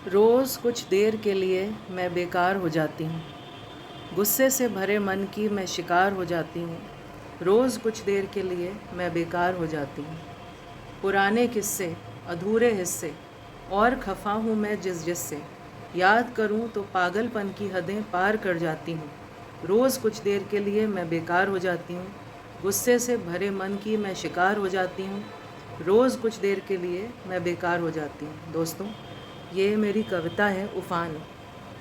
रोज़ कुछ देर के लिए मैं बेकार हो जाती हूँ। गुस्से से भरे मन की मैं शिकार हो जाती हूँ। रोज़ कुछ देर के लिए मैं बेकार हो जाती हूँ। पुराने किस्से, अधूरे हिस्से और खफा हूँ मैं जिससे याद करूँ तो पागलपन की हदें पार कर जाती हूँ। रोज़ कुछ देर के लिए मैं बेकार हो जाती हूँ। गुस्से से भरे मन की मैं शिकार हो जाती हूँ। रोज़ कुछ देर के लिए मैं बेकार हो जाती हूँ। दोस्तों, ये मेरी कविता है उफ़ान।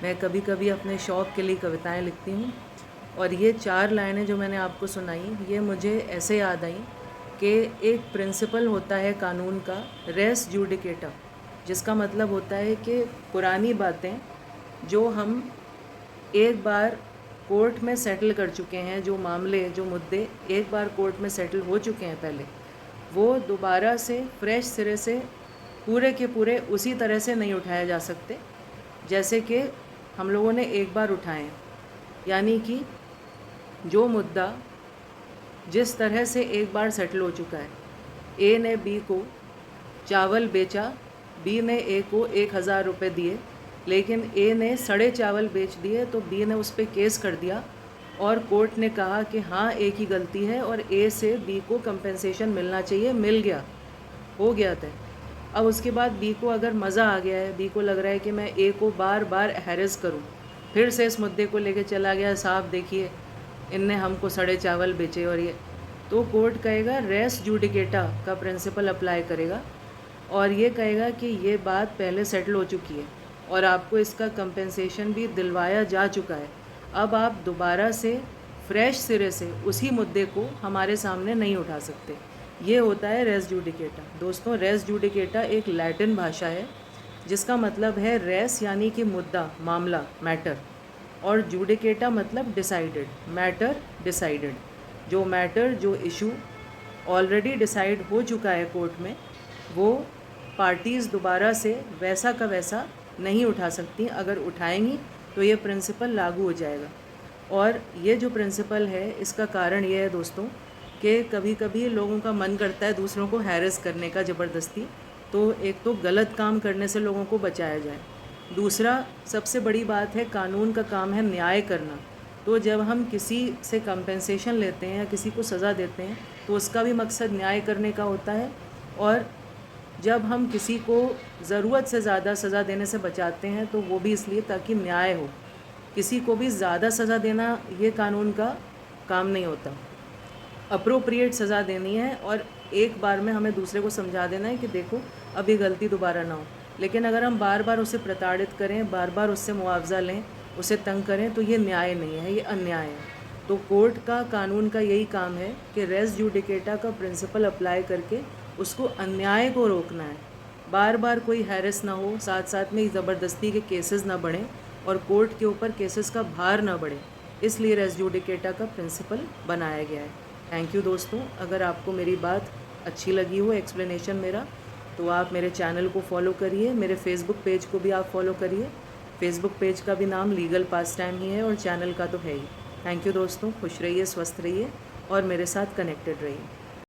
मैं कभी कभी अपने शौक़ के लिए कविताएं लिखती हूँ और ये 4 लाइनें जो मैंने आपको सुनाई, ये मुझे ऐसे याद आई कि एक प्रिंसिपल होता है कानून का, रेस जूडिकेटा, जिसका मतलब होता है कि पुरानी बातें जो हम एक बार कोर्ट में सेटल कर चुके हैं, जो मामले, जो मुद्दे एक बार कोर्ट में सेटल हो चुके हैं पहले, वो दोबारा से फ्रेश सिरे से पूरे के पूरे उसी तरह से नहीं उठाए जा सकते जैसे कि हम लोगों ने एक बार उठाए हैं। यानी कि जो मुद्दा जिस तरह से एक बार सेटल हो चुका है, ए ने बी को चावल बेचा, बी ने ए को 1000 रुपये दिए, लेकिन ए ने सड़े चावल बेच दिए तो बी ने उस पर केस कर दिया और कोर्ट ने कहा कि हाँ, ए की गलती है और ए से बी को कंपेंसेशन मिलना चाहिए, मिल गया, हो गया तय। अब उसके बाद बी को अगर मज़ा आ गया है, बी को लग रहा है कि मैं ए को बार बार हैरेस करूं, फिर से इस मुद्दे को लेके चला गया, साहब देखिए इनने हमको सड़े चावल बेचे और ये, तो कोर्ट कहेगा रेस जूडिकेटा का प्रिंसिपल अप्लाई करेगा और ये कहेगा कि ये बात पहले सेटल हो चुकी है और आपको इसका कंपेंसेशन भी दिलवाया जा चुका है। अब आप दोबारा से फ्रेश सिरे से उसी मुद्दे को हमारे सामने नहीं उठा सकते। ये होता है रेस जूडिकेटा। दोस्तों, रेस जूडिकेटा एक लैटिन भाषा है जिसका मतलब है रेस यानी कि मुद्दा, मामला, मैटर, और जूडिकेटा मतलब डिसाइडेड, मैटर डिसाइडेड। जो मैटर, जो इशू ऑलरेडी डिसाइड हो चुका है कोर्ट में, वो पार्टीज़ दोबारा से वैसा का वैसा नहीं उठा सकती। अगर उठाएंगी तो ये प्रिंसिपल लागू हो जाएगा। और ये जो प्रिंसिपल है, इसका कारण ये है दोस्तों कि कभी कभी लोगों का मन करता है दूसरों को हैरेस करने का ज़बरदस्ती, तो एक तो गलत काम करने से लोगों को बचाया जाए। दूसरा, सबसे बड़ी बात है, कानून का काम है न्याय करना। तो जब हम किसी से कंपेंसेशन लेते हैं या किसी को सज़ा देते हैं तो उसका भी मकसद न्याय करने का होता है। और जब हम किसी को ज़रूरत से ज़्यादा सज़ा देने से बचाते हैं तो वो भी इसलिए ताकि न्याय हो। किसी को भी ज़्यादा सज़ा देना ये कानून का काम नहीं होता। अप्रोप्रिएट सज़ा देनी है और एक बार में हमें दूसरे को समझा देना है कि देखो अब ये गलती दोबारा ना हो। लेकिन अगर हम बार बार उसे प्रताड़ित करें, बार बार उससे मुआवजा लें, उसे तंग करें, तो ये न्याय नहीं है, ये अन्याय है। तो कोर्ट का, कानून का यही काम है कि रेस जूडिकेटा का प्रिंसिपल अप्लाई करके उसको, अन्याय को रोकना है। बार बार कोई हैरेस ना हो, साथ साथ में ज़बरदस्ती के केसेस ना बढ़ें और कोर्ट के ऊपर केसेस का भार ना बढ़े, इसलिए रेस जूडिकेटा का प्रिंसिपल बनाया गया है। थैंक यू दोस्तों। अगर आपको मेरी बात अच्छी लगी हो, एक्सप्लेनेशन मेरा, तो आप मेरे चैनल को फॉलो करिए, मेरे फेसबुक पेज को भी आप फॉलो करिए। फेसबुक पेज का भी नाम लीगल पास टाइम ही है और चैनल का तो है ही। थैंक यू दोस्तों। खुश रहिए, स्वस्थ रहिए और मेरे साथ कनेक्टेड रहिए।